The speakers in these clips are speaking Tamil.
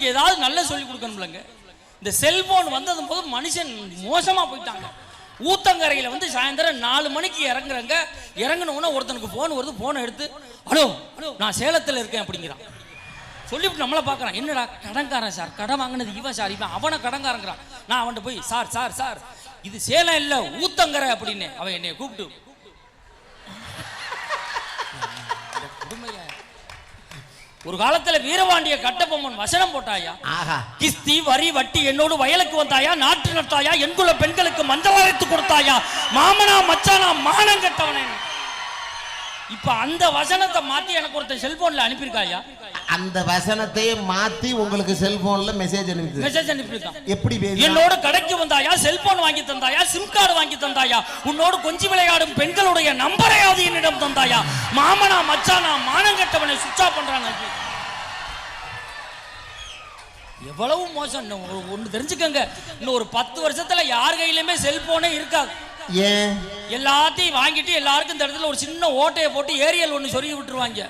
ஏதாவது நல்ல சொல்லி கொடுக்கணும்லங்க. இந்த செல்போன் வந்ததும் போது மனுஷன் மோசமா போயிட்டாங்க. ஊத்தங்கரையில வந்து சாயந்தரம் 4 மணிக்கு இறங்குறங்க. இறங்கினோன்னா ஒருத்தனுக்கு போன் வருது. போனை எடுத்து ஹலோ நான் சேலத்தில் இருக்கேன் அப்படிங்கிறான். சொல்லிவிட்டு நம்மளை பார்க்குறான். என்னடா கடன்காரன் சார், கடன் வாங்கினது இவன் சார், இவன் அவனை கடன்காரங்கிறான். நான் அவன்கிட்ட போய் சார் சார் சார் இது சேலம் இல்லை ஊத்தங்கரை அப்படின்னு அவன் என்னை கூப்பிட்டு ஒரு காலத்துல வீரபாண்டிய கட்டபொம்மன் வசனம் போட்டாயா, கிஸ்தி வரி வட்டி என்னோடு வயலுக்கு வந்தாயா, நாட்டு நட்டாயா, என்குள்ள பெண்களுக்கு மஞ்சள் அரைத்து கொடுத்தாயா, மாமனா மச்சானா மானம் கட்டவனே. இப்ப அந்த வசனத்தை மாத்தி எனக்கு ஒருத்தர் செல்போன்ல அனுப்பியிருக்காயா. அந்த வசனத்தையே மாத்தி உங்களுக்கு செல்போன்ல மெசேஜ் அனுப்பியிருக்கான். எப்படி என்னோட கடைக்கு வந்தாயா, செல்போன் வாங்கி தந்தாயா, சிம் கார்டு வாங்கி தந்தாயா, உன்னோடு கொஞ்சி விளையாடும் பெண்களுடைய நம்பரையாவது என்னிடம் தந்தாயா, மாமனா மச்சானா மானம் கட்டவனை சுவிட்ச் ஆஃப் பண்றாங்க. எவ்வளவு மோசம். ஒன்று தெரிஞ்சுக்கங்க, இன்னும் ஒரு 10 வருஷத்துல யார் கையிலுமே செல்போனே இருக்காது. ஏன் எல்லாத்தையும் வாங்கிட்டு எல்லாருக்கும் இந்த இடத்துல ஒரு சின்ன ஓட்டையை போட்டு ஏரியல் ஒன்று சொருகி விட்டுருவாங்க.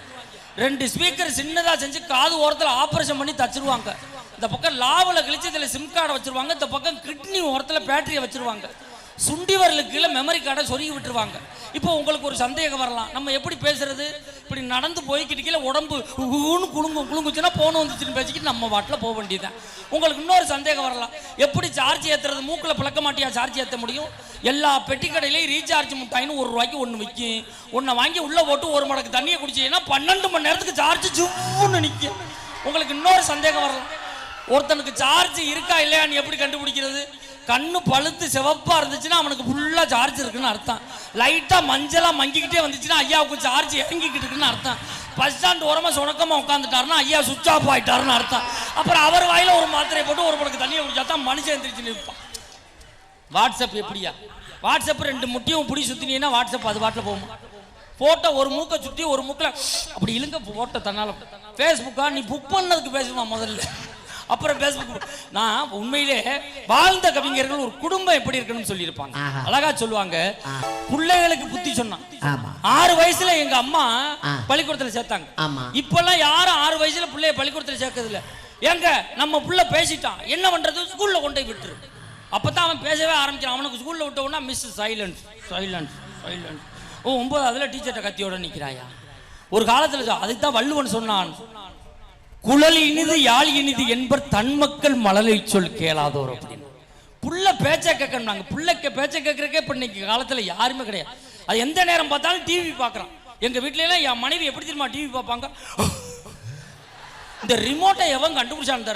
2 ஸ்பீக்கர் சின்னதா செஞ்சு காது ஓரத்தில் ஆப்ரேஷன் பண்ணி தச்சிருவாங்க. இந்த பக்கம் லாவில் கழிச்சு இதில் சிம் கார்டை வச்சிருவாங்க. இந்த பக்கம் கிட்னி ஓரத்தில் பேட்டரியை வச்சிருவாங்க. சுண்டி வரலுக்கு கீழே மெமரி கார்டை சொருகி விட்டுருவாங்க. இப்போ உங்களுக்கு ஒரு சந்தேகம் வரலாம், நம்ம எப்படி பேசுறது? இப்படி நடந்து போய்கிட்டு கீழே உடம்பு குலுங்குச்சுன்னா போன் வந்துச்சுன்னு பேசிக்கிட்டு நம்ம வாட்டில் போக வேண்டியதுதான். உங்களுக்கு இன்னொரு சந்தேகம் வரலாம், எப்படி சார்ஜ் ஏற்றுறது? மூக்கில் பிளக்க மாட்டியா சார்ஜ் ஏற்ற முடியும்? எல்லா பெட்டி கடையிலையும் ரீசார்ஜ் முட்டாயின்னு 1 ரூபாய்க்கு ஒன்று விற்கும். ஒன்றை வாங்கி உள்ளே போட்டு 1 மடக்கு தண்ணியை குடிச்சீங்கன்னா 12 மணி நேரத்துக்கு சார்ஜ் ஜூன்னு நிற்கும். உங்களுக்கு இன்னொரு சந்தேகம் வரலாம், ஒருத்தனுக்கு சார்ஜ் இருக்கா இல்லையான்னு எப்படி கண்டுபிடிக்கிறது? கண்ணு பழுத்து சிவப்பா இருந்துச்சுன்னா அவனுக்கு ஃபுல்லா சார்ஜ் இருக்குன்னு அர்த்தம். லைட்டா மஞ்சளா மங்கிக்கிட்டே வந்துச்சுன்னா ஐயாவுக்கு சார்ஜ் இறங்கிக்கிட்டு இருக்குன்னு அர்த்தம். பஸ் ஸ்டாண்ட் ஓரமா சுணக்கமா உட்காந்துட்டாருன்னா ஐயா சுவிட்ச் ஆஃப் ஆயிட்டாருன்னு அர்த்தம். அப்புறம் அவர் வாயில ஒரு மாத்திரை போட்டு 1 மடக்கு தண்ணியை குடிச்சா தான் மனுஷன் எந்திரிச்சு நிற்பான். வாட்ஸ்அப் எப்படியா? வாட்ஸ்அப் 2 முட்டியும் பிடி சுத்தினீங்கன்னா வாட்ஸ்அப் அது வாட்டில் போகுமா? போட்டோ ஒரு மூக்கை சுற்றி ஒரு மூக்கில் அப்படி இழுங்க போட்டோ தன்னால. ஃபேஸ்புக்கா நீ புக் பண்ணதுக்கு பேசுமா முதல்ல, அப்புறம் பேஸ்புக். நான் உண்மையிலே வாழ்ந்த கவிஞர்கள் ஒரு குடும்பம் எப்படி இருக்கணும்னு சொல்லியிருப்பாங்க. அழகா சொல்லுவாங்க, பிள்ளைகளுக்கு புத்தி சொன்னான். 6 வயசுல எங்க அம்மா பள்ளிக்கூடத்துல சேர்த்தாங்க. இப்பெல்லாம் யாரும் 6 வயசுல பிள்ளைய பள்ளிக்கூடத்துல சேர்க்கறது இல்ல. ஏங்க நம்ம புள்ள பேசிட்டான் என்ன பண்றது? ஸ்கூல்ல கொண்டு போய் விட்டுரு. அப்பதான் அவன் பேசவே ஆரம்பிச்சான். அவனுக்கு ஸ்கூல்ல விட்ட உடனே மிஸ் சைலன்ஸ் சைலன்ஸ் சைலன்ஸ். 9ஆவதுல டீச்சர்ட்ட கத்தியோட நிக்கிறாயா. ஒரு காலத்துல அதுக்கு தான் வள்ளுவன் சொன்னான், குழல் இனிது யாழ் இனிது என்பர் தன் மக்கள் மழலை சொல் கேளாதோர் அப்படின்னு. புள்ள பேச்ச கேட்கணும். புள்ளைக்கு பேச்ச கேட்கறக்கே இப்ப இன்னைக்கு காலத்துல யாருமே கிடையாது. அது எந்த நேரம் பார்த்தாலும் டிவி பார்க்கறான். எங்க வீட்டுல எல்லாம் என் மனைவி எப்படி தெரியுமா டிவி பார்ப்பாங்க? இந்த ரிமோட்டை எவன் கண்டுபிடிச்சான்னு தெரியல.